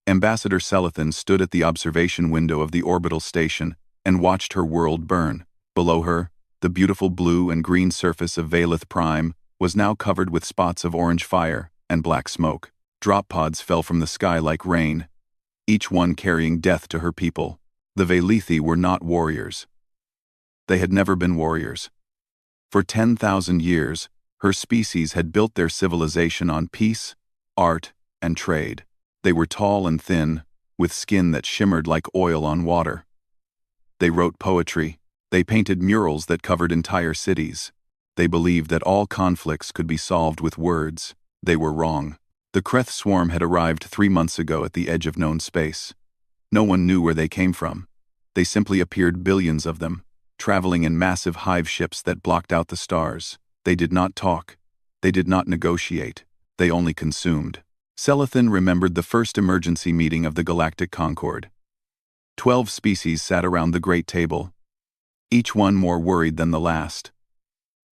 Ambassador Selethan stood at the observation window of the orbital station and watched her world burn. Below her, the beautiful blue and green surface of Valith Prime was now covered with spots of orange fire and black smoke. Drop pods fell from the sky like rain, each one carrying death to her people. The Valithi were not warriors. They had never been warriors. For 10,000 years, her species had built their civilization on peace, art, and trade. They were tall and thin, with skin that shimmered like oil on water. They wrote poetry. They painted murals that covered entire cities. They believed that all conflicts could be solved with words. They were wrong. The Kreth swarm had arrived 3 months ago at the edge of known space. No one knew where they came from. They simply appeared, billions of them, traveling in massive hive ships that blocked out the stars. They did not talk. They did not negotiate. They only consumed. Selethan remembered the first emergency meeting of the Galactic Concord. 12 species sat around the great table, each one more worried than the last.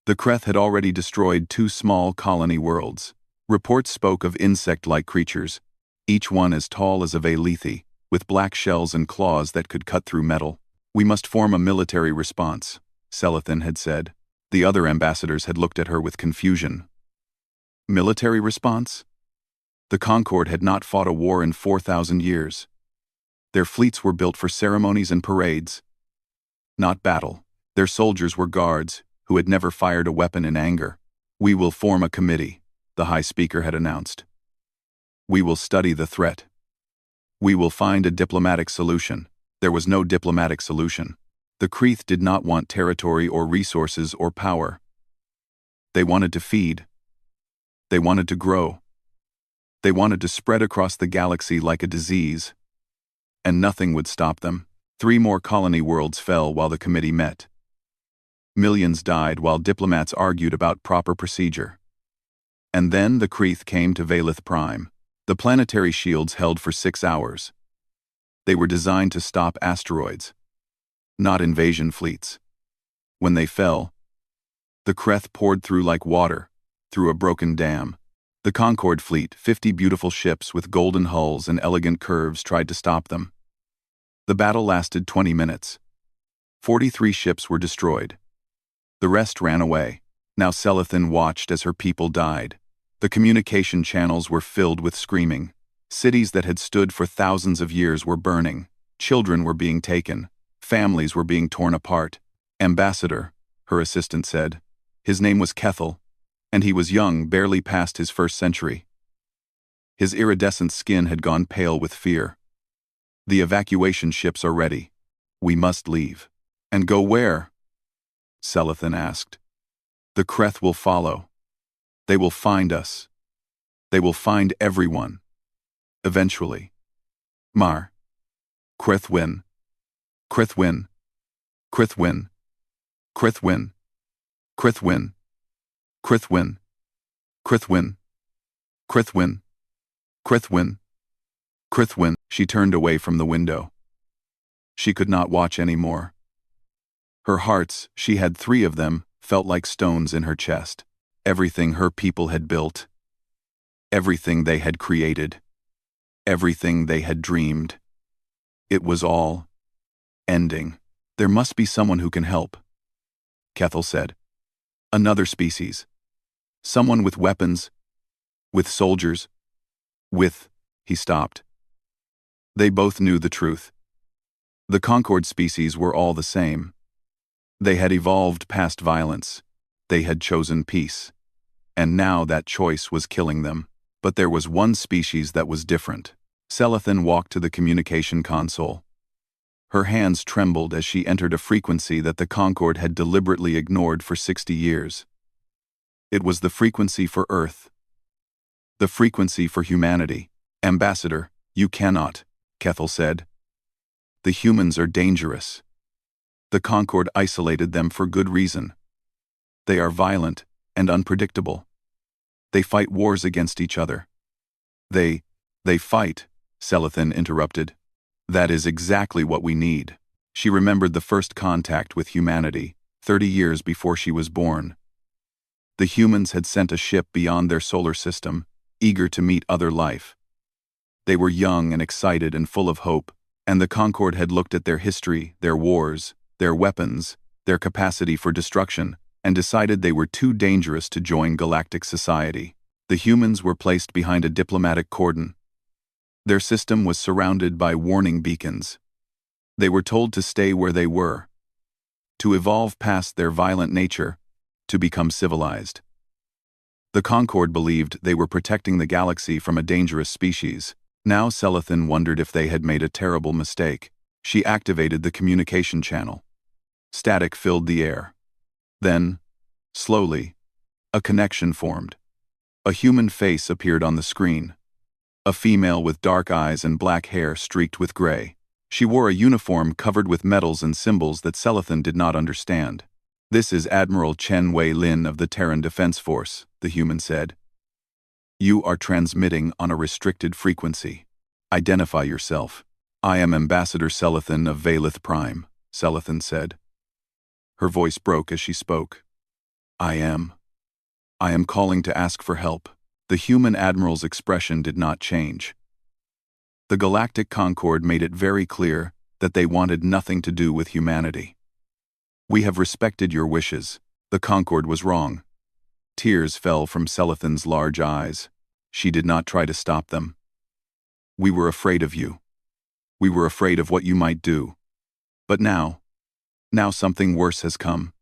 The Kreth had already destroyed 2 small colony worlds. Reports spoke of insect-like creatures, each one as tall as a Valithi, with black shells and claws that could cut through metal. "We must form a military response," Selethan had said. The other ambassadors had looked at her with confusion. Military response? The Concord had not fought a war in 4,000 years. Their fleets were built for ceremonies and parades, not battle. Their soldiers were guards who had never fired a weapon in anger. "We will form a committee," the High Speaker had announced. "We will study the threat. We will find a diplomatic solution." There was no diplomatic solution. The Kreth did not want territory or resources or power. They wanted to feed. They wanted to grow. They wanted to spread across the galaxy like a disease. And nothing would stop them. 3 more colony worlds fell while the committee met. Millions died while diplomats argued about proper procedure. And then the Kreth came to Valith Prime. The planetary shields held for 6 hours. They were designed to stop asteroids, not invasion fleets. When they fell, the Kreth poured through like water, through a broken dam. The Concord fleet, 50 beautiful ships with golden hulls and elegant curves, tried to stop them. The battle lasted 20 minutes. 43 ships were destroyed. The rest ran away. Now Selethan watched as her people died. The communication channels were filled with screaming. Cities that had stood for thousands of years were burning. Children were being taken. Families were being torn apart. "Ambassador," her assistant said. His name was Kethel, and he was young, barely past his first century. His iridescent skin had gone pale with fear. "The evacuation ships are ready. We must leave." "And go where?" Selethan asked. "The Kreth will follow. They will find us. They will find everyone. Eventually. Mar. Krethwin. Krethwin. Krethwin. Krethwin. Krethwin. Krethwin. Krethwin. Krethwin. Krethwin. Krethwin. She turned away from the window. She could not watch any more. Her hearts, she had 3 of them, felt like stones in her chest. Everything her people had built. Everything they had created. Everything they had dreamed. It was all ending. "There must be someone who can help," Kethel said. "Another species. Someone with weapons. With soldiers. With..." He stopped. They both knew the truth. The Concord species were all the same. They had evolved past violence. They had chosen peace. And now that choice was killing them. But there was one species that was different. Selethan walked to the communication console. Her hands trembled as she entered a frequency that the Concord had deliberately ignored for 60 years. It was the frequency for Earth. The frequency for humanity. "Ambassador, you cannot," Kethel said. "The humans are dangerous. The Concord isolated them for good reason. They are violent and unpredictable. They fight wars against each other. They fight," Selethan interrupted. "That is exactly what we need." She remembered the first contact with humanity, 30 years before she was born. The humans had sent a ship beyond their solar system, eager to meet other life. They were young and excited and full of hope, and the Concord had looked at their history, their wars, their weapons, their capacity for destruction, and decided they were too dangerous to join galactic society. The humans were placed behind a diplomatic cordon. Their system was surrounded by warning beacons. They were told to stay where they were, to evolve past their violent nature, to become civilized. The Concord believed they were protecting the galaxy from a dangerous species. Now Celestine wondered if they had made a terrible mistake. She activated the communication channel. Static filled the air. Then, slowly, a connection formed. A human face appeared on the screen. A female with dark eyes and black hair streaked with gray. She wore a uniform covered with medals and symbols that Celestine did not understand. "This is Admiral Chen Wei-Lin of the Terran Defense Force," the human said. "You are transmitting on a restricted frequency. Identify yourself." "I am Ambassador Celestine of Valith Prime," Celestine said. Her voice broke as she spoke. I am calling to ask for help." The human admiral's expression did not change. The Galactic Concord made it very clear that they wanted nothing to do with humanity. "We have respected your wishes." The Concord was wrong. Tears fell from Celestine's large eyes. She did not try to stop them. "We were afraid of you. We were afraid of what you might do. But now something worse has come.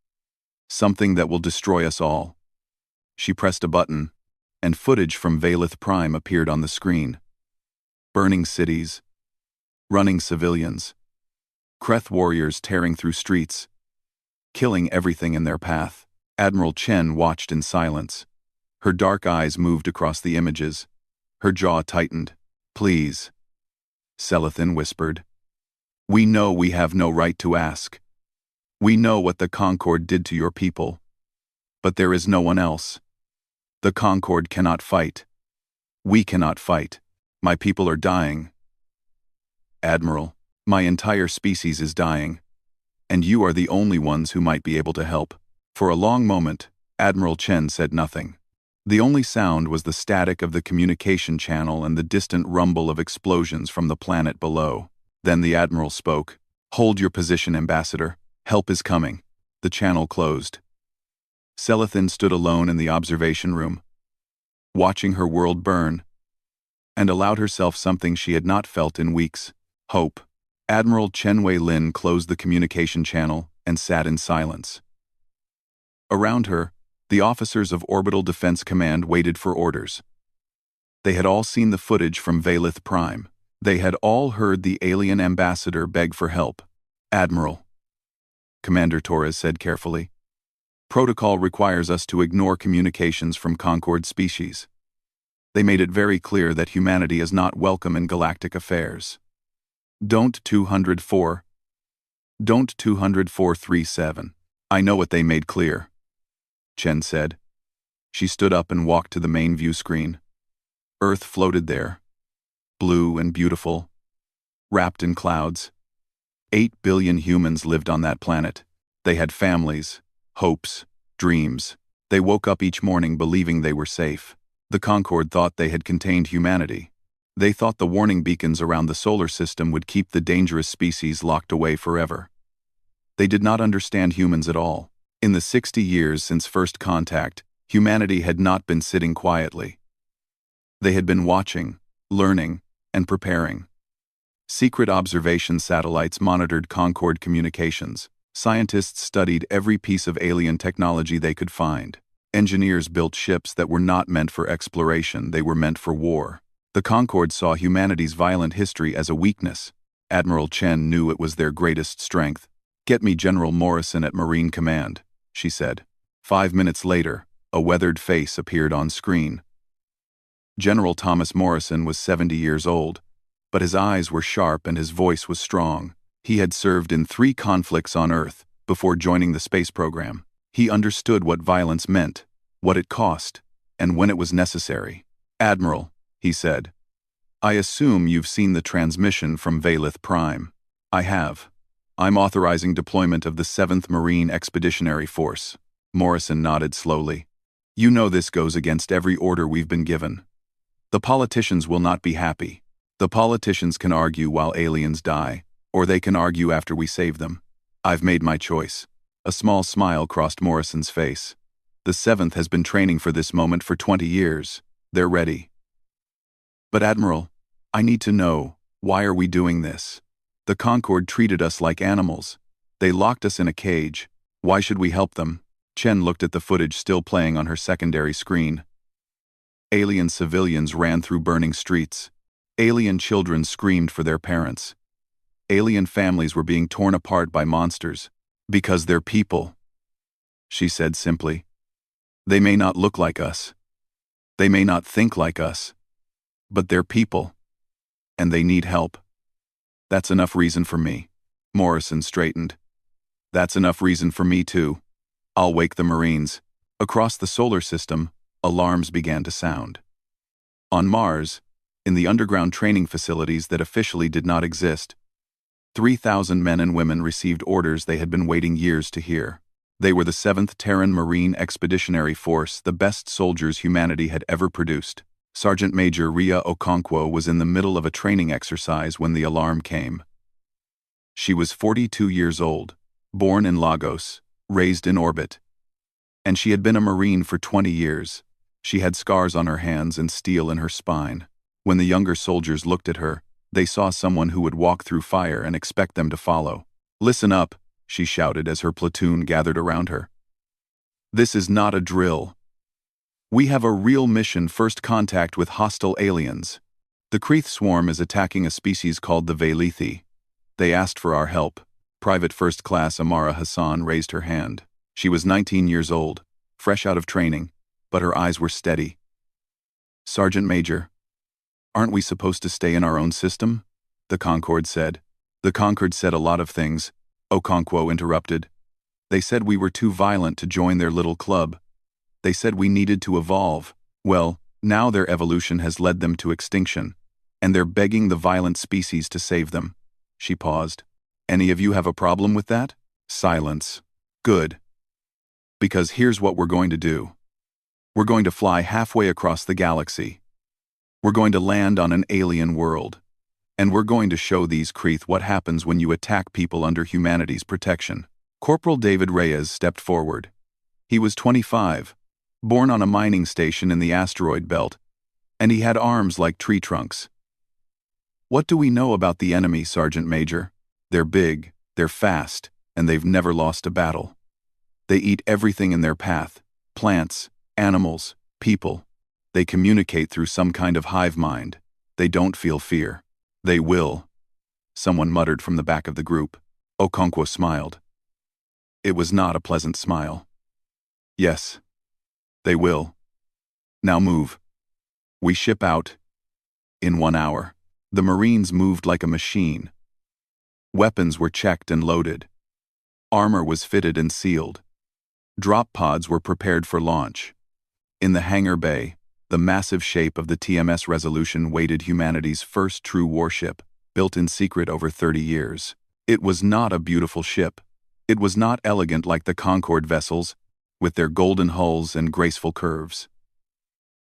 Something that will destroy us all." She pressed a button, and footage from Valith Prime appeared on the screen. Burning cities, running civilians, Kreth warriors tearing through streets, killing everything in their path. Admiral Chen watched in silence. Her dark eyes moved across the images. Her jaw tightened. "Please," Celestine whispered. "We know we have no right to ask. We know what the Concord did to your people. But there is no one else. The Concord cannot fight. We cannot fight. My people are dying. Admiral, my entire species is dying. And you are the only ones who might be able to help." For a long moment, Admiral Chen said nothing. The only sound was the static of the communication channel and the distant rumble of explosions from the planet below. Then the Admiral spoke. "Hold your position, Ambassador. Help is coming." The channel closed. Celestine stood alone in the observation room, watching her world burn, and allowed herself something she had not felt in weeks: hope. Admiral Chen Wei-Lin closed the communication channel and sat in silence. Around her, the officers of Orbital Defense Command waited for orders. They had all seen the footage from Valith Prime. They had all heard the alien ambassador beg for help. "Admiral," Commander Torres said carefully, "protocol requires us to ignore communications from Concord species. They made it very clear that humanity is not welcome in galactic affairs. Don't 20437. I know what they made clear," Chen said. She stood up and walked to the main view screen. Earth floated there, blue and beautiful, wrapped in clouds. 8 billion humans lived on that planet. They had families, hopes, dreams. They woke up each morning believing they were safe. The Concord thought they had contained humanity. They thought the warning beacons around the solar system would keep the dangerous species locked away forever. They did not understand humans at all. In the 60 years since first contact, humanity had not been sitting quietly. They had been watching, learning, and preparing. Secret observation satellites monitored Concord communications. Scientists studied every piece of alien technology they could find. Engineers built ships that were not meant for exploration, they were meant for war. The Concord saw humanity's violent history as a weakness. Admiral Chen knew it was their greatest strength. "Get me General Morrison at Marine Command," she said. 5 minutes later, a weathered face appeared on screen. General Thomas Morrison was 70 years old, but his eyes were sharp and his voice was strong. He had served in 3 conflicts on Earth before joining the space program. He understood what violence meant, what it cost, and when it was necessary. "Admiral," he said, "I assume you've seen the transmission from Valith Prime." "I have. I'm authorizing deployment of the 7th Marine Expeditionary Force." Morrison nodded slowly. "You know this goes against every order we've been given. The politicians will not be happy. The politicians can argue while aliens die, or they can argue after we save them. I've made my choice. A small smile crossed Morrison's face. The 7th has been training for this moment for 20 years. They're ready. But Admiral, I need to know, why are we doing this? The Concorde treated us like animals. They locked us in a cage. Why should we help them? Chen looked at the footage still playing on her secondary screen. Alien civilians ran through burning streets. Alien children screamed for their parents. Alien families were being torn apart by monsters. Because they're people, she said simply. They may not look like us. They may not think like us. But they're people. And they need help. That's enough reason for me. Morrison straightened. That's enough reason for me too. I'll wake the Marines. Across the solar system, alarms began to sound. On Mars, in the underground training facilities that officially did not exist, 3,000 men and women received orders they had been waiting years to hear. They were the 7th Terran Marine Expeditionary Force, the best soldiers humanity had ever produced. Sergeant Major Rhea Okonkwo was in the middle of a training exercise when the alarm came. She was 42 years old, born in Lagos, raised in orbit. And she had been a Marine for 20 years. She had scars on her hands and steel in her spine. When the younger soldiers looked at her, they saw someone who would walk through fire and expect them to follow. Listen up, she shouted as her platoon gathered around her. This is not a drill. We have a real mission: first contact with hostile aliens. The Kreeth swarm is attacking a species called the Velithi. They asked for our help. Private First Class Amara Hassan raised her hand. She was 19 years old, fresh out of training, but her eyes were steady. Sergeant Major, aren't we supposed to stay in our own system? The Concorde said. The Concorde said a lot of things, Okonkwo interrupted. They said we were too violent to join their little club. They said we needed to evolve. Well, now their evolution has led them to extinction, and they're begging the violent species to save them. She paused. Any of you have a problem with that? Silence. Good. Because here's what we're going to do. We're going to fly halfway across the galaxy. We're going to land on an alien world. And we're going to show these Kreeth what happens when you attack people under humanity's protection. Corporal David Reyes stepped forward. He was 25, born on a mining station in the asteroid belt, and he had arms like tree trunks. What do we know about the enemy, Sergeant Major? They're big, they're fast, and they've never lost a battle. They eat everything in their path: plants, animals, people. They communicate through some kind of hive mind. They don't feel fear. They will. Someone muttered from the back of the group. Okonkwo smiled. It was not a pleasant smile. Yes. They will. Now move. We ship out. In 1 hour. The Marines moved like a machine. Weapons were checked and loaded. Armor was fitted and sealed. Drop pods were prepared for launch. In the hangar bay, the massive shape of the TMS Resolution waited humanity's first true warship, built in secret over 30 years. It was not a beautiful ship. It was not elegant like the Concorde vessels, with their golden hulls and graceful curves.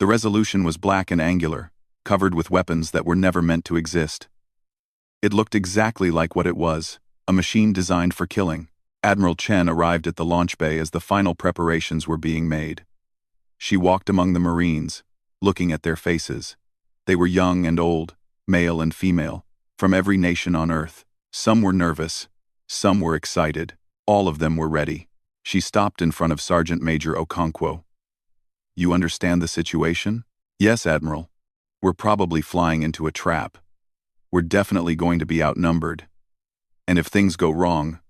The Resolution was black and angular, covered with weapons that were never meant to exist. It looked exactly like what it was, a machine designed for killing. Admiral Chen arrived at the launch bay as the final preparations were being made. She walked among the Marines, looking at their faces. They were young and old, male and female, from every nation on Earth. Some were nervous, some were excited, all of them were ready. She stopped in front of Sergeant Major Okonkwo. You understand the situation? Yes, Admiral. We're probably flying into a trap. We're definitely going to be outnumbered. And if things go wrong,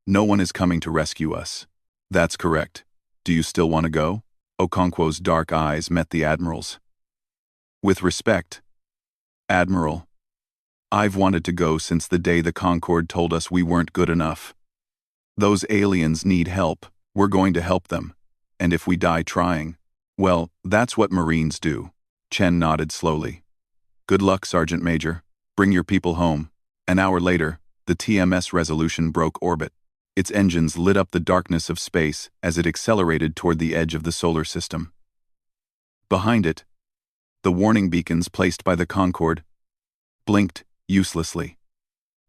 no one is coming to rescue us. That's correct. Do you still want to go? Okonkwo's dark eyes met the Admiral's. With respect, Admiral, I've wanted to go since the day the Concorde told us we weren't good enough. Those aliens need help. We're going to help them. And if we die trying, well, that's what Marines do. Chen nodded slowly. Good luck, Sergeant Major. Bring your people home. An hour later, the TMS Resolution broke orbit. Its engines lit up the darkness of space as it accelerated toward the edge of the solar system. Behind it, the warning beacons placed by the Concorde blinked uselessly.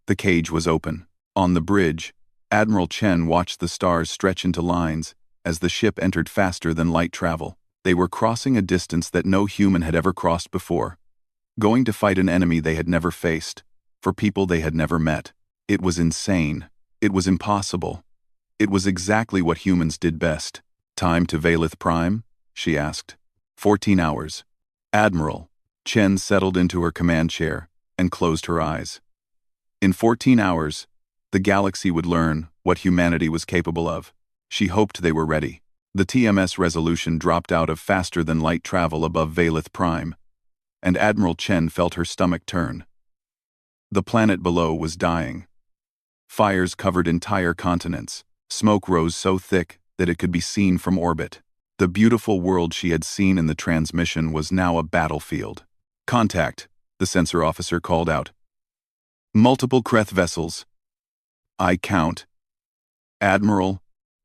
The cage was open. On the bridge, Admiral Chen watched the stars stretch into lines as the ship entered faster than light travel. They were crossing a distance that no human had ever crossed before, going to fight an enemy they had never faced, for people they had never met. It was insane. It was impossible. It was exactly what humans did best. "Time to Valith Prime?" she asked. 14 hours. Admiral Chen settled into her command chair and closed her eyes. In 14 hours, the galaxy would learn what humanity was capable of. She hoped they were ready. The TMS resolution dropped out of faster-than-light travel above Valith Prime, and Admiral Chen felt her stomach turn. The planet below was dying. Fires covered entire continents. Smoke rose so thick that it could be seen from orbit. The beautiful world she had seen in the transmission was now a battlefield. "Contact," the sensor officer called out. "Multiple Kreth vessels." "I count." "Admiral,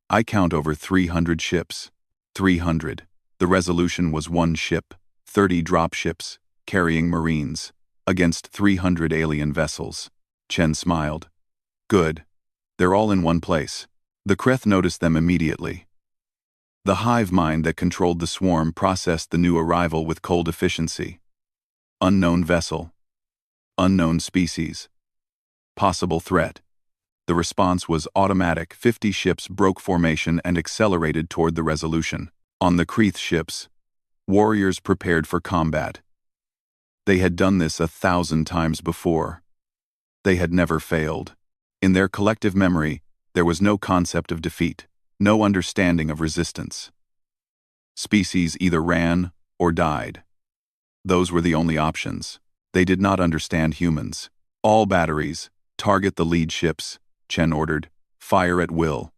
I count over 300 ships." 300. The resolution was one ship, 30 dropships, carrying Marines, against 300 alien vessels. Chen smiled. "Good. They're all in one place." The Kreth noticed them immediately. The hive mind that controlled the swarm processed the new arrival with cold efficiency. Unknown vessel. Unknown species. Possible threat. The response was automatic. 50 ships broke formation and accelerated toward the resolution. On the Kreth ships, warriors prepared for combat. They had done this 1,000 times before. They had never failed. In their collective memory, there was no concept of defeat, no understanding of resistance. Species either ran or died. Those were the only options. They did not understand humans. "All batteries, target the lead ships," Chen ordered. "Fire at will."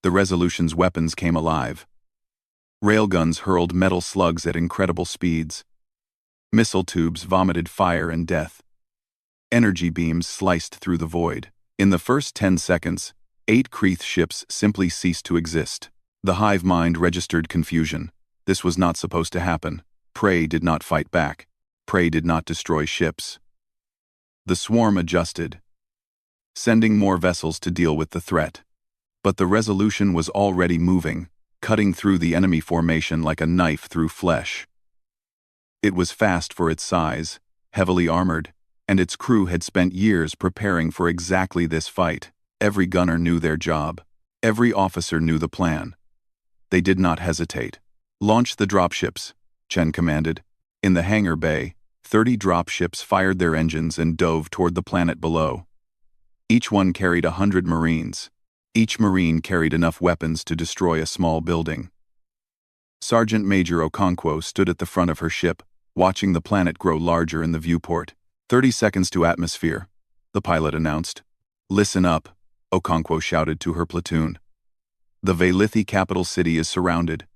The Resolution's weapons came alive. Railguns hurled metal slugs at incredible speeds. Missile tubes vomited fire and death. Energy beams sliced through the void. In the first 10 seconds, 8 Kreth ships simply ceased to exist. The hive mind registered confusion. This was not supposed to happen. Prey did not fight back. Prey did not destroy ships. The swarm adjusted, sending more vessels to deal with the threat. But the Resolution was already moving, cutting through the enemy formation like a knife through flesh. It was fast for its size, heavily armored, and its crew had spent years preparing for exactly this fight. Every gunner knew their job. Every officer knew the plan. They did not hesitate. "Launch the dropships," Chen commanded. In the hangar bay, 30 dropships fired their engines and dove toward the planet below. Each one carried 100 Marines. Each Marine carried enough weapons to destroy a small building. Sergeant Major Okonkwo stood at the front of her ship, watching the planet grow larger in the viewport. 30 seconds to atmosphere," the pilot announced. "Listen up," Okonkwo shouted to her platoon. "The Valithi capital city is surrounded.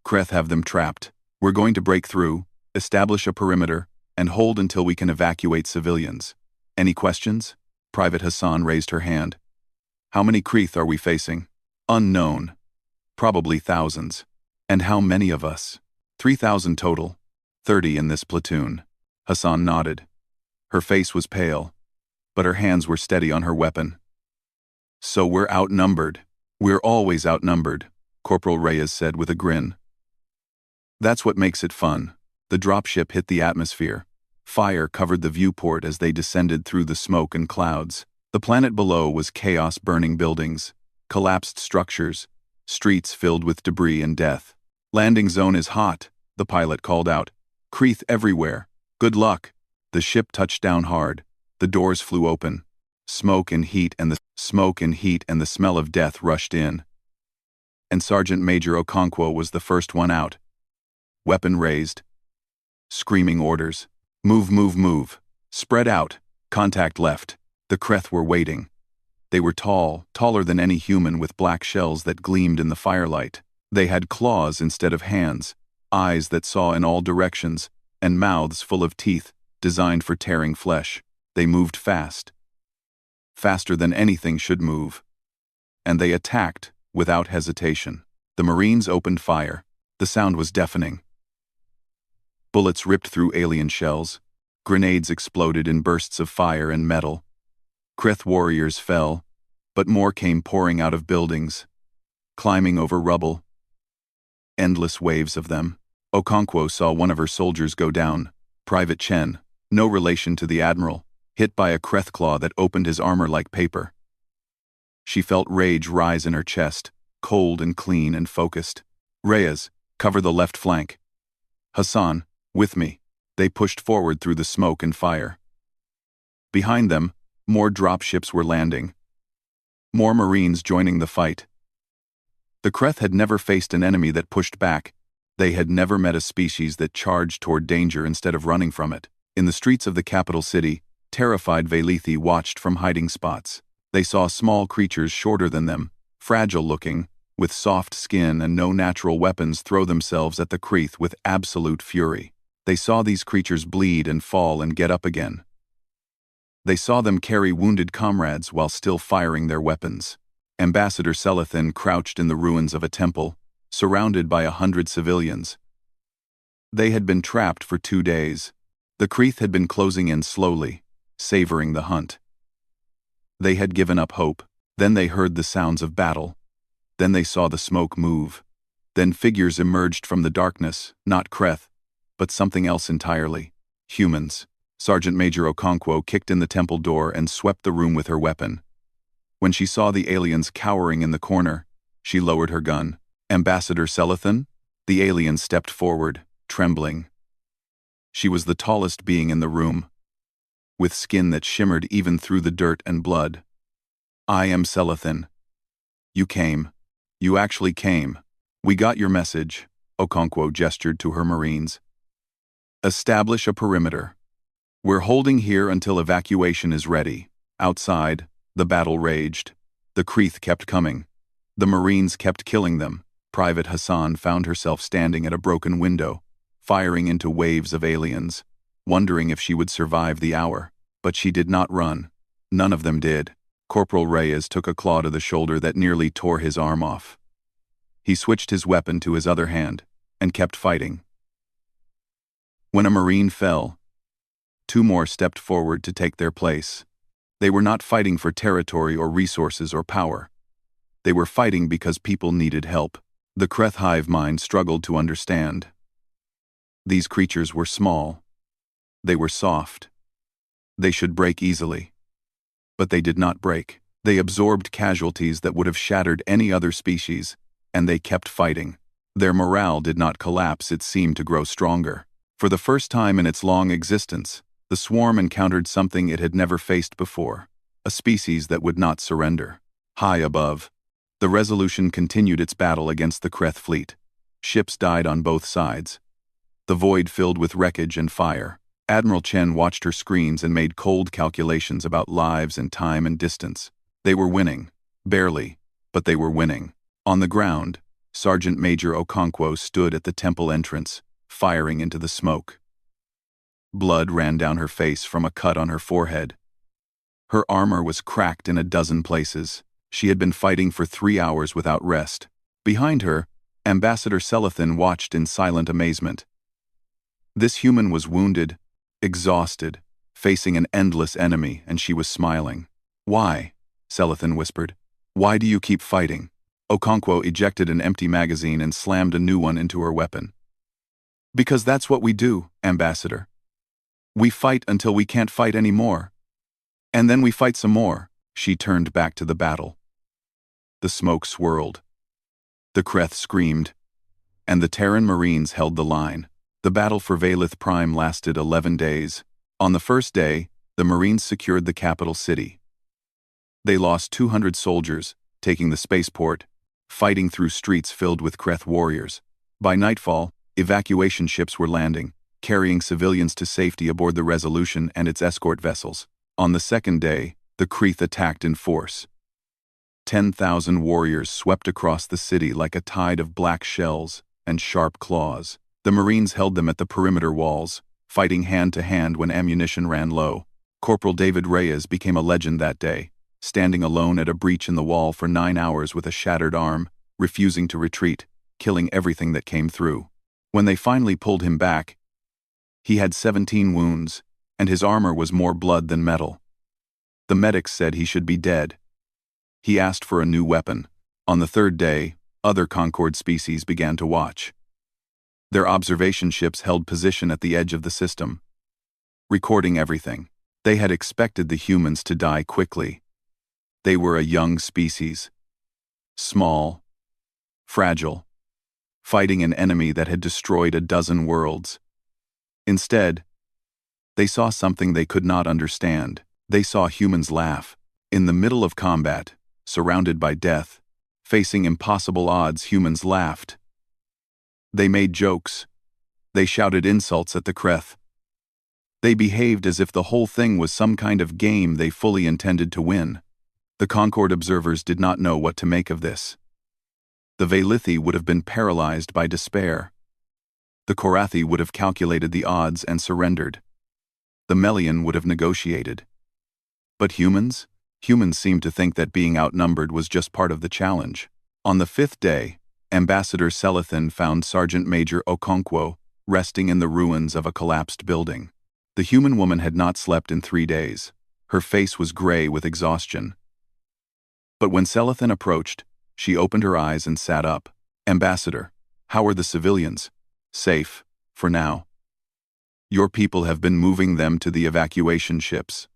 Kreth have them trapped. We're going to break through, establish a perimeter, and hold until we can evacuate civilians. Any questions?" Private Hassan raised her hand. "How many Kreth are we facing?" "Unknown. Probably thousands." "And how many of us?" 3,000 total. 30 in this platoon." Hassan nodded. Her face was pale, but her hands were steady on her weapon. "So we're outnumbered." "We're always outnumbered," Corporal Reyes said with a grin. "That's what makes it fun." The dropship hit the atmosphere. Fire covered the viewport as they descended through the smoke and clouds. The planet below was chaos, burning buildings, collapsed structures, streets filled with debris and death. "Landing zone is hot," the pilot called out. "Kreth everywhere. Good luck." The ship touched down hard. The doors flew open. Smoke and heat and the smell of death rushed in. And Sergeant Major Okonkwo was the first one out. Weapon raised. Screaming orders. "Move, move, move. Spread out. Contact left." The Kreth were waiting. They were tall, taller than any human, with black shells that gleamed in the firelight. They had claws instead of hands, eyes that saw in all directions, and mouths full of teeth, designed for tearing flesh. They moved fast. Faster than anything should move. And they attacked, without hesitation. The Marines opened fire. The sound was deafening. Bullets ripped through alien shells. Grenades exploded in bursts of fire and metal. Kreth warriors fell, but more came pouring out of buildings, climbing over rubble. Endless waves of them. Okonkwo saw one of her soldiers go down, Private Chen, no relation to the admiral, hit by a Kreth claw that opened his armor like paper. She felt rage rise in her chest, cold and clean and focused. Reyes, cover the left flank. Hassan, with me. They pushed forward through the smoke and fire. Behind them, more dropships were landing. More Marines joining the fight. The Kreth had never faced an enemy that pushed back. They had never met a species that charged toward danger instead of running from it. In the streets of the capital city, terrified Velithi watched from hiding spots. They saw small creatures shorter than them, fragile-looking, with soft skin and no natural weapons throw themselves at the Kreth with absolute fury. They saw these creatures bleed and fall and get up again. They saw them carry wounded comrades while still firing their weapons. Ambassador Selethin crouched in the ruins of a temple, surrounded by 100 civilians. They had been trapped for 2 days. The Kreth had been closing in slowly, savoring the hunt. They had given up hope. Then they heard the sounds of battle. Then they saw the smoke move. Then figures emerged from the darkness, not Kreth, but something else entirely. Humans. Sergeant Major Okonkwo kicked in the temple door and swept the room with her weapon. When she saw the aliens cowering in the corner, she lowered her gun. Ambassador Selethin? The alien stepped forward, trembling. She was the tallest being in the room, with skin that shimmered even through the dirt and blood. I am Selethin. You came. You actually came. We got your message, Okonkwo gestured to her Marines. Establish a perimeter. We're holding here until evacuation is ready. Outside, the battle raged. The Kreth kept coming. The Marines kept killing them. Private Hassan found herself standing at a broken window, firing into waves of aliens, wondering if she would survive the hour. But she did not run. None of them did. Corporal Reyes took a claw to the shoulder that nearly tore his arm off. He switched his weapon to his other hand and kept fighting. When a Marine fell, 2 more stepped forward to take their place. They were not fighting for territory or resources or power. They were fighting because people needed help. The Kreth hive mind struggled to understand. These creatures were small. They were soft. They should break easily. But they did not break. They absorbed casualties that would have shattered any other species, and they kept fighting. Their morale did not collapse, it seemed to grow stronger. For the first time in its long existence, the swarm encountered something it had never faced before, a species that would not surrender. High above, the Resolution continued its battle against the Kreth fleet. Ships died on both sides. The void filled with wreckage and fire. Admiral Chen watched her screens and made cold calculations about lives and time and distance. They were winning. Barely, but they were winning. On the ground, Sergeant Major Okonkwo stood at the temple entrance, firing into the smoke. Blood ran down her face from a cut on her forehead. Her armor was cracked in a dozen places. She had been fighting for 3 hours without rest. Behind her, Ambassador Selethin watched in silent amazement. This human was wounded, exhausted, facing an endless enemy, and she was smiling. Why? Selethin whispered. Why do you keep fighting? Okonkwo ejected an empty magazine and slammed a new one into her weapon. Because that's what we do, Ambassador. We fight until we can't fight anymore. And then we fight some more. She turned back to the battle. The smoke swirled. The Kreth screamed. And the Terran Marines held the line. The battle for Valith Prime lasted 11 days. On the first day, the Marines secured the capital city. They lost 200 soldiers, taking the spaceport, fighting through streets filled with Kreth warriors. By nightfall, evacuation ships were landing, carrying civilians to safety aboard the Resolution and its escort vessels. On the second day, the Kreth attacked in force. 10,000 warriors swept across the city like a tide of black shells and sharp claws. The Marines held them at the perimeter walls, fighting hand to hand when ammunition ran low. Corporal David Reyes became a legend that day, standing alone at a breach in the wall for 9 hours with a shattered arm, refusing to retreat, killing everything that came through. When they finally pulled him back, he had 17 wounds, and his armor was more blood than metal. The medics said he should be dead. He asked for a new weapon. On the third day, other Concord species began to watch. Their observation ships held position at the edge of the system, recording everything. They had expected the humans to die quickly. They were a young species. Small, fragile, fighting an enemy that had destroyed a dozen worlds. Instead, they saw something they could not understand. They saw humans laugh. In the middle of combat, surrounded by death, facing impossible odds, humans laughed. They made jokes. They shouted insults at the Kreth. They behaved as if the whole thing was some kind of game they fully intended to win. The Concord observers did not know what to make of this. The Veilithi would have been paralyzed by despair. The Korathi would have calculated the odds and surrendered. The Melian would have negotiated. But humans? Humans seemed to think that being outnumbered was just part of the challenge. On the fifth day, Ambassador Selethin found Sergeant Major Okonkwo resting in the ruins of a collapsed building. The human woman had not slept in 3 days. Her face was gray with exhaustion. But when Selethin approached, she opened her eyes and sat up. "Ambassador, how are the civilians?" "Safe, for now. Your people have been moving them to the evacuation ships."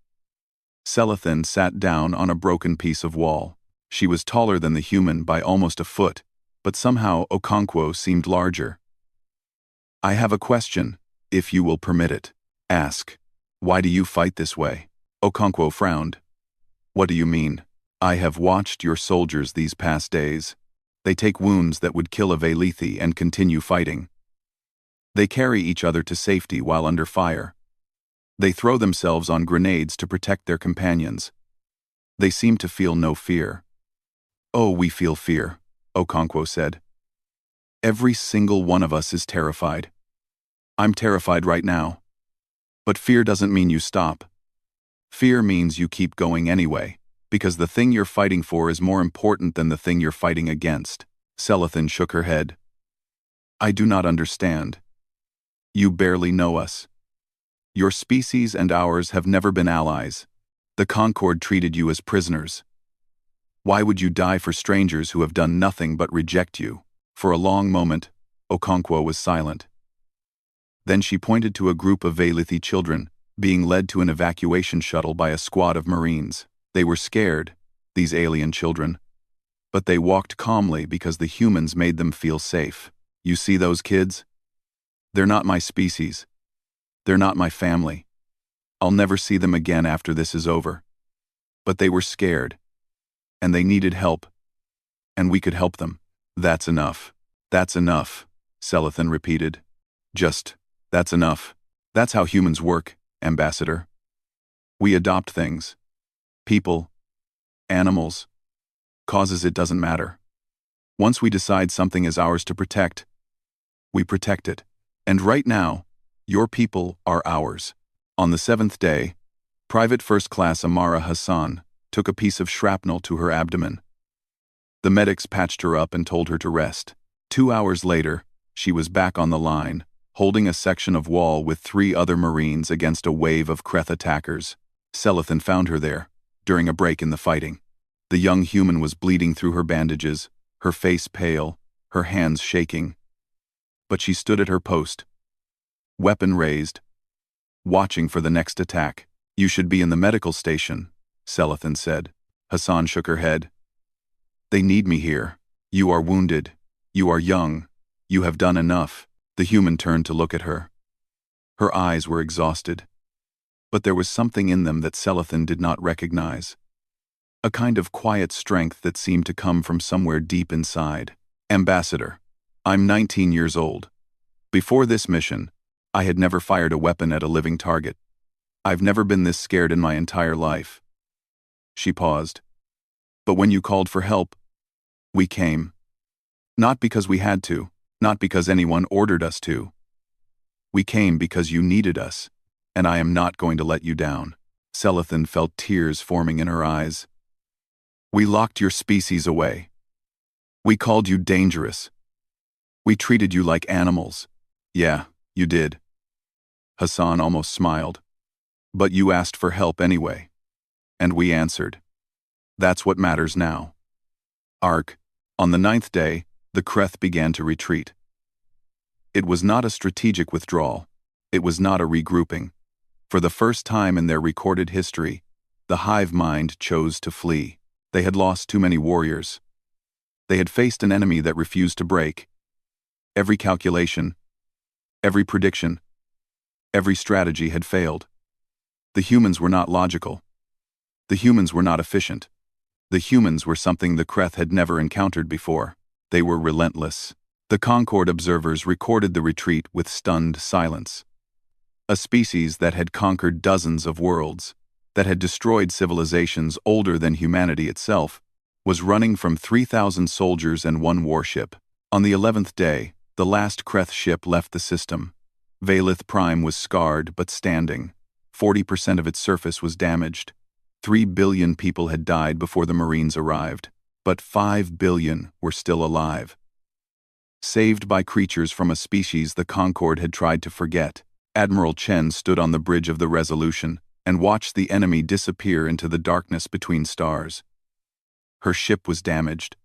Selethin sat down on a broken piece of wall. She was taller than the human by almost a foot, but somehow Okonkwo seemed larger. "I have a question, if you will permit it." "Ask. Why do you fight this way?" Okonkwo frowned. "What do you mean?" "I have watched your soldiers these past days. They take wounds that would kill a Veilithi and continue fighting. They carry each other to safety while under fire. They throw themselves on grenades to protect their companions. They seem to feel no fear." "Oh, we feel fear," Okonkwo said. "Every single one of us is terrified. I'm terrified right now. But fear doesn't mean you stop. Fear means you keep going anyway, because the thing you're fighting for is more important than the thing you're fighting against." Selethin shook her head. "I do not understand. You barely know us. Your species and ours have never been allies. The Concord treated you as prisoners. Why would you die for strangers who have done nothing but reject you?" For a long moment, Okonkwo was silent. Then she pointed to a group of Veilithi children being led to an evacuation shuttle by a squad of Marines. They were scared, these alien children, but they walked calmly because the humans made them feel safe. "You see those kids? They're not my species. They're not my family. I'll never see them again after this is over. But they were scared, and they needed help, and we could help them." "That's enough. That's enough," Selethin repeated. "Just, that's enough. That's how humans work, Ambassador. We adopt things. People, animals, causes, it doesn't matter. Once we decide something is ours to protect, we protect it. And right now, your people are ours." On the 7th day, Private First Class Amara Hassan took a piece of shrapnel to her abdomen. The medics patched her up and told her to rest. 2 hours later, she was back on the line, holding a section of wall with 3 other Marines against a wave of Kreth attackers. Selethin found her there, during a break in the fighting. The young human was bleeding through her bandages, her face pale, her hands shaking. But she stood at her post, weapon raised, watching for the next attack. "You should be in the medical station," Selethin said. Hassan shook her head. "They need me here. You are wounded. You are young. You have done enough." The human turned to look at her. Her eyes were exhausted. But there was something in them that Selethin did not recognize. A kind of quiet strength that seemed to come from somewhere deep inside. "Ambassador, I'm 19 years old. Before this mission, I had never fired a weapon at a living target. I've never been this scared in my entire life." She paused. "But when you called for help, we came. Not because we had to, not because anyone ordered us to. We came because you needed us, and I am not going to let you down." Selethin felt tears forming in her eyes. "We locked your species away. We called you dangerous. We treated you like animals." "Yeah, you did." Hassan almost smiled. But you asked for help anyway. And we answered. That's what matters now. Arc. On the 9th day, the Kreth began to retreat. It was not a strategic withdrawal. It was not a regrouping. For the first time in their recorded history, the hive mind chose to flee. They had lost too many warriors. They had faced an enemy that refused to break. Every calculation, every prediction, every strategy had failed. The humans were not logical. The humans were not efficient. The humans were something the Kreth had never encountered before. They were relentless. The Concord observers recorded the retreat with stunned silence. A species that had conquered dozens of worlds, that had destroyed civilizations older than humanity itself, was running from 3,000 soldiers and 1 warship. On the 11th day, the last Kreth ship left the system. Valith Prime was scarred but standing. 40% of its surface was damaged. 3 billion people had died before the Marines arrived, but 5 billion were still alive. Saved by creatures from a species the Concord had tried to forget, Admiral Chen stood on the bridge of the Resolution and watched the enemy disappear into the darkness between stars. Her ship was damaged.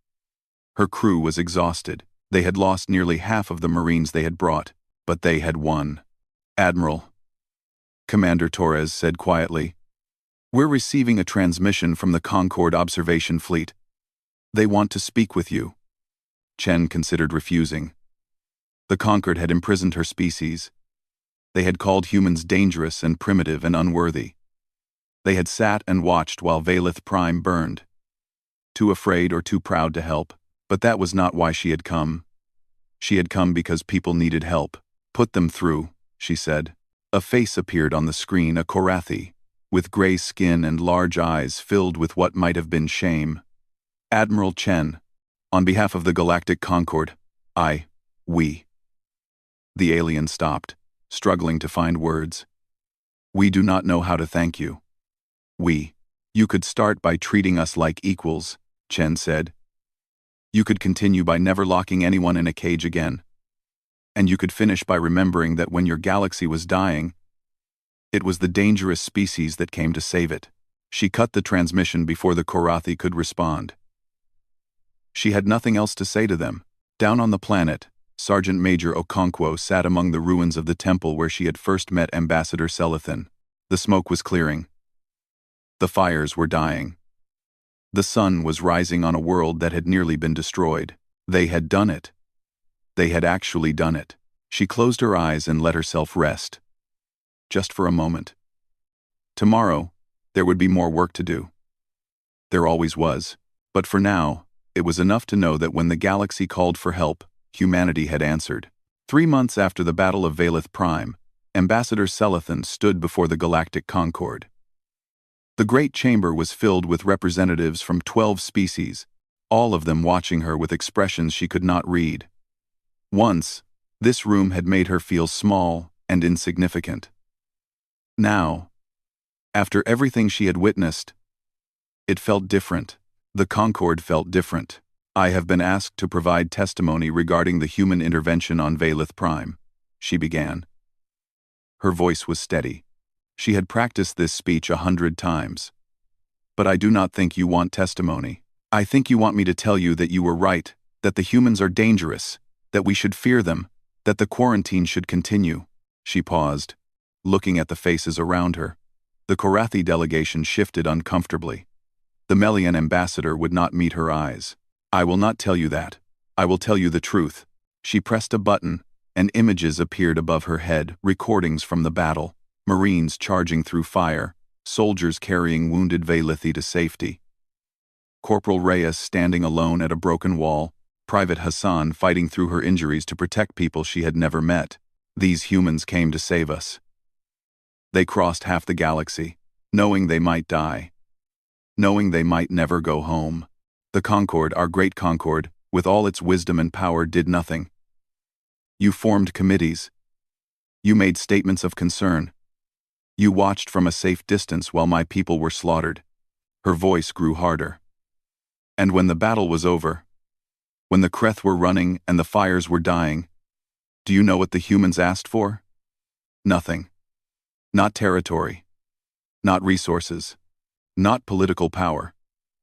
Her crew was exhausted. They had lost nearly half of the Marines they had brought, but they had won. Admiral, Commander Torres said quietly, "We're receiving a transmission from the Concord observation fleet. They want to speak with you." Chen considered refusing. The Concord had imprisoned her species. They had called humans dangerous and primitive and unworthy. They had sat and watched while Valith Prime burned. Too afraid or too proud to help, but that was not why she had come. She had come because people needed help. "Put them through," she said. A face appeared on the screen, a Korathi, with gray skin and large eyes filled with what might have been shame. "Admiral Chen, on behalf of the Galactic Concord, we." The alien stopped, struggling to find words. "We do not know how to thank you. You could start by treating us like equals," Chen said. "You could continue by never locking anyone in a cage again. And you could finish by remembering that when your galaxy was dying, it was the dangerous species that came to save it." She cut the transmission before the Korathi could respond. She had nothing else to say to them. Down on the planet, Sergeant Major Okonkwo sat among the ruins of the temple where she had first met Ambassador Celathan. The smoke was clearing. The fires were dying. The sun was rising on a world that had nearly been destroyed. They had done it. They had actually done it. She closed her eyes and let herself rest. Just for a moment. Tomorrow, there would be more work to do. There always was. But for now, it was enough to know that when the galaxy called for help, humanity had answered. 3 months after the Battle of Valith Prime, Ambassador Celathan stood before the Galactic Concord. The great chamber was filled with representatives from 12 species, all of them watching her with expressions she could not read. Once, this room had made her feel small and insignificant. Now, after everything she had witnessed, it felt different. The Concord felt different. "I have been asked to provide testimony regarding the human intervention on Valith Prime," she began. Her voice was steady. She had practiced this speech 100 times. "But I do not think you want testimony. I think you want me to tell you that you were right, that the humans are dangerous, that we should fear them, that the quarantine should continue." She paused, looking at the faces around her. The Korathi delegation shifted uncomfortably. The Melian ambassador would not meet her eyes. "I will not tell you that. I will tell you the truth." She pressed a button, and images appeared above her head, recordings from the battle. Marines charging through fire, soldiers carrying wounded Valithi to safety. Corporal Reyes standing alone at a broken wall, Private Hassan fighting through her injuries to protect people she had never met. These humans came to save us. They crossed half the galaxy, knowing they might die, knowing they might never go home. The Concord, our great Concord, with all its wisdom and power, did nothing. You formed committees. You made statements of concern. You watched from a safe distance while my people were slaughtered. Her voice grew harder. And when the battle was over, when the Kreth were running and the fires were dying, do you know what the humans asked for? Nothing. Not territory. Not resources. Not political power.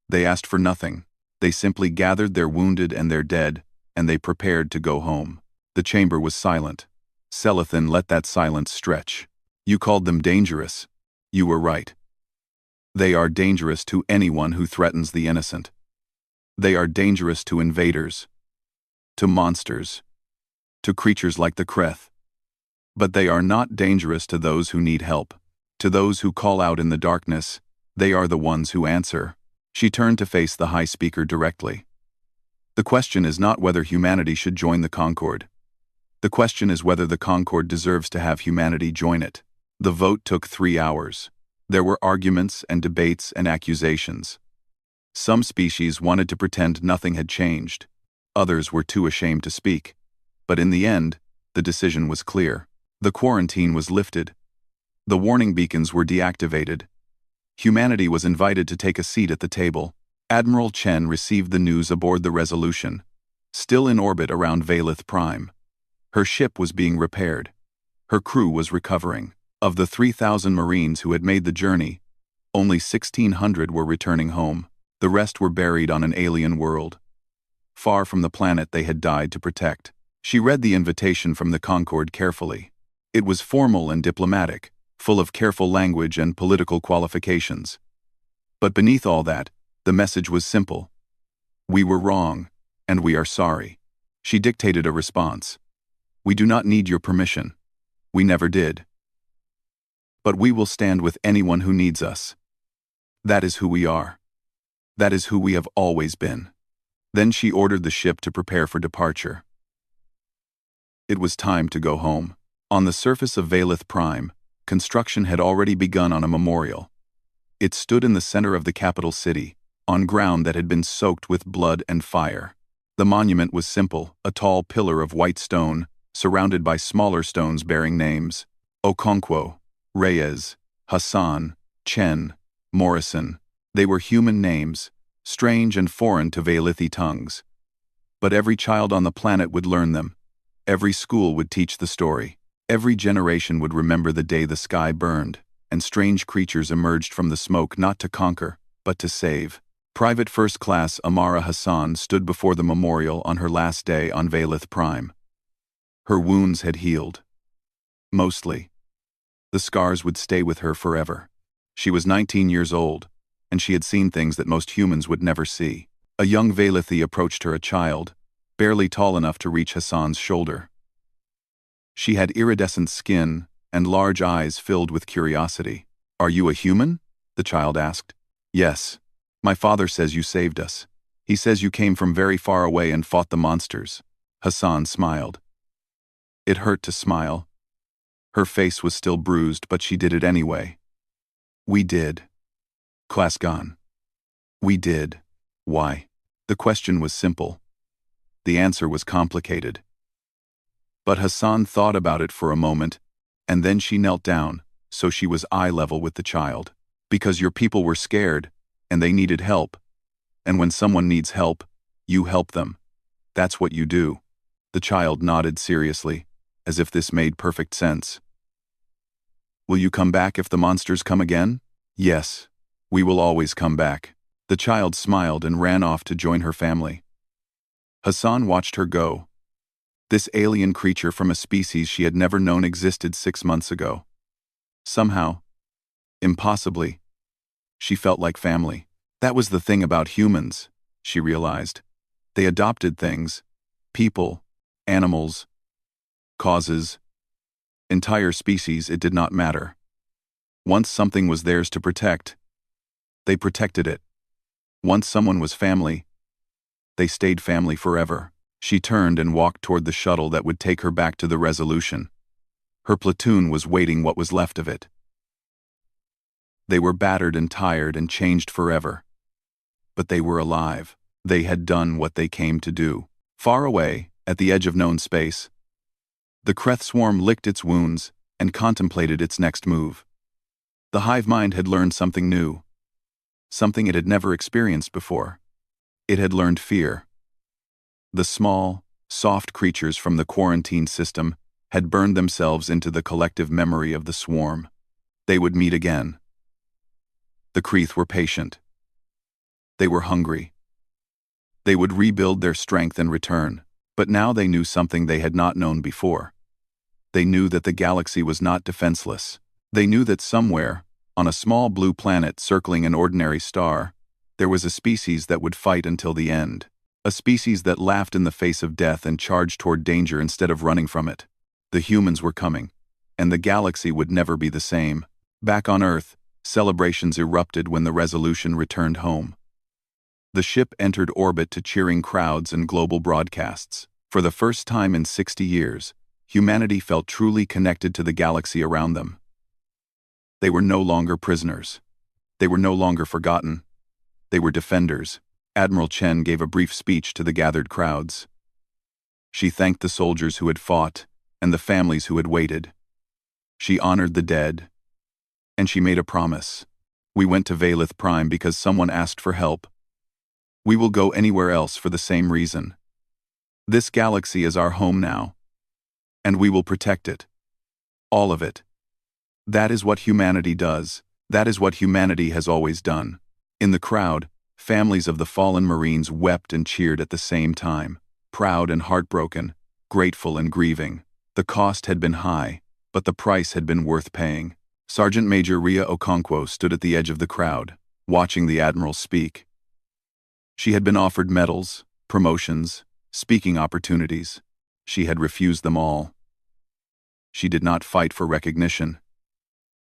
They asked for nothing. They simply gathered their wounded and their dead, and they prepared to go home. The chamber was silent. Selethin let that silence stretch. You called them dangerous. You were right. They are dangerous to anyone who threatens the innocent. They are dangerous to invaders, to monsters, to creatures like the Kreth. But they are not dangerous to those who need help. To those who call out in the darkness, they are the ones who answer. She turned to face the High Speaker directly. The question is not whether humanity should join the Concord. The question is whether the Concord deserves to have humanity join it. The vote took 3 hours. There were arguments and debates and accusations. Some species wanted to pretend nothing had changed. Others were too ashamed to speak. But in the end, the decision was clear. The quarantine was lifted. The warning beacons were deactivated. Humanity was invited to take a seat at the table. Admiral Chen received the news aboard the Resolution, still in orbit around Valith Prime. Her ship was being repaired. Her crew was recovering. Of the 3,000 Marines who had made the journey, only 1,600 were returning home. The rest were buried on an alien world, far from the planet they had died to protect. She read the invitation from the Concord carefully. It was formal and diplomatic, full of careful language and political qualifications. But beneath all that, the message was simple. We were wrong, and we are sorry. She dictated a response. We do not need your permission. We never did. But we will stand with anyone who needs us. That is who we are. That is who we have always been. Then she ordered the ship to prepare for departure. It was time to go home. On the surface of Valith Prime, construction had already begun on a memorial. It stood in the center of the capital city, on ground that had been soaked with blood and fire. The monument was simple, a tall pillar of white stone, surrounded by smaller stones bearing names: Okonkwo, Reyes, Hassan, Chen, Morrison. They were human names, strange and foreign to Valithi tongues. But every child on the planet would learn them. Every school would teach the story. Every generation would remember the day the sky burned, and strange creatures emerged from the smoke not to conquer, but to save. Private First Class Amara Hassan stood before the memorial on her last day on Valith Prime. Her wounds had healed. Mostly. The scars would stay with her forever. She was 19 years old, and she had seen things that most humans would never see. A young Valithi approached her, a child, barely tall enough to reach Hassan's shoulder. She had iridescent skin and large eyes filled with curiosity. Are you a human? The child asked. Yes. My father says you saved us. He says you came from very far away and fought the monsters. Hassan smiled. It hurt to smile. Her face was still bruised, but she did it anyway. We did. Class gone. We did. Why? The question was simple. The answer was complicated. But Hassan thought about it for a moment, and then she knelt down, so she was eye level with the child. Because your people were scared, and they needed help. And when someone needs help, you help them. That's what you do. The child nodded seriously, as if this made perfect sense. Will you come back if the monsters come again? Yes. We will always come back. The child smiled and ran off to join her family. Hassan watched her go. This alien creature from a species she had never known existed 6 months ago. Somehow, impossibly, she felt like family. That was the thing about humans, she realized. They adopted things, people, animals, causes, entire species, it did not matter. Once something was theirs to protect, they protected it. Once someone was family, they stayed family forever. She turned and walked toward the shuttle that would take her back to the Resolution. Her platoon was waiting, what was left of it. They were battered and tired and changed forever. But they were alive. They had done what they came to do. Far away, at the edge of known space, the Kreth swarm licked its wounds and contemplated its next move. The hive mind had learned something new. Something it had never experienced before. It had learned fear. The small, soft creatures from the quarantine system had burned themselves into the collective memory of the swarm. They would meet again. The Kreeth were patient. They were hungry. They would rebuild their strength and return, but now they knew something they had not known before. They knew that the galaxy was not defenseless. They knew that somewhere, on a small blue planet circling an ordinary star, there was a species that would fight until the end. A species that laughed in the face of death and charged toward danger instead of running from it. The humans were coming, and the galaxy would never be the same. Back on Earth, celebrations erupted when the Resolution returned home. The ship entered orbit to cheering crowds and global broadcasts. For the first time in 60 years, humanity felt truly connected to the galaxy around them. They were no longer prisoners. They were no longer forgotten. They were defenders. Admiral Chen gave a brief speech to the gathered crowds. She thanked the soldiers who had fought and the families who had waited. She honored the dead. And she made a promise. We went to Valith Prime because someone asked for help. We will go anywhere else for the same reason. This galaxy is our home now. And we will protect it. All of it. That is what humanity does. That is what humanity has always done. In the crowd, families of the fallen Marines wept and cheered at the same time, proud and heartbroken, grateful and grieving. The cost had been high, but the price had been worth paying. Sergeant Major Ria Okonkwo stood at the edge of the crowd, watching the Admiral speak. She had been offered medals, promotions, speaking opportunities. She had refused them all. She did not fight for recognition.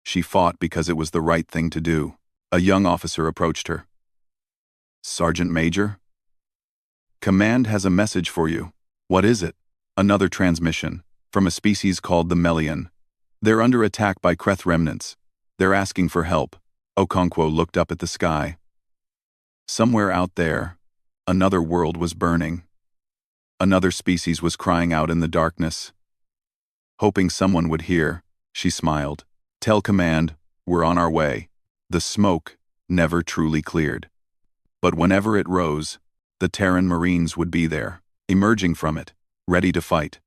She fought because it was the right thing to do. A young officer approached her. Sergeant Major? Command has a message for you. What is it? Another transmission, from a species called the Melian. They're under attack by Kreeth remnants. They're asking for help. Okonkwo looked up at the sky. Somewhere out there, another world was burning. Another species was crying out in the darkness. Hoping someone would hear, she smiled. Tell Command, we're on our way. The smoke never truly cleared. But whenever it rose, the Terran Marines would be there, emerging from it, ready to fight.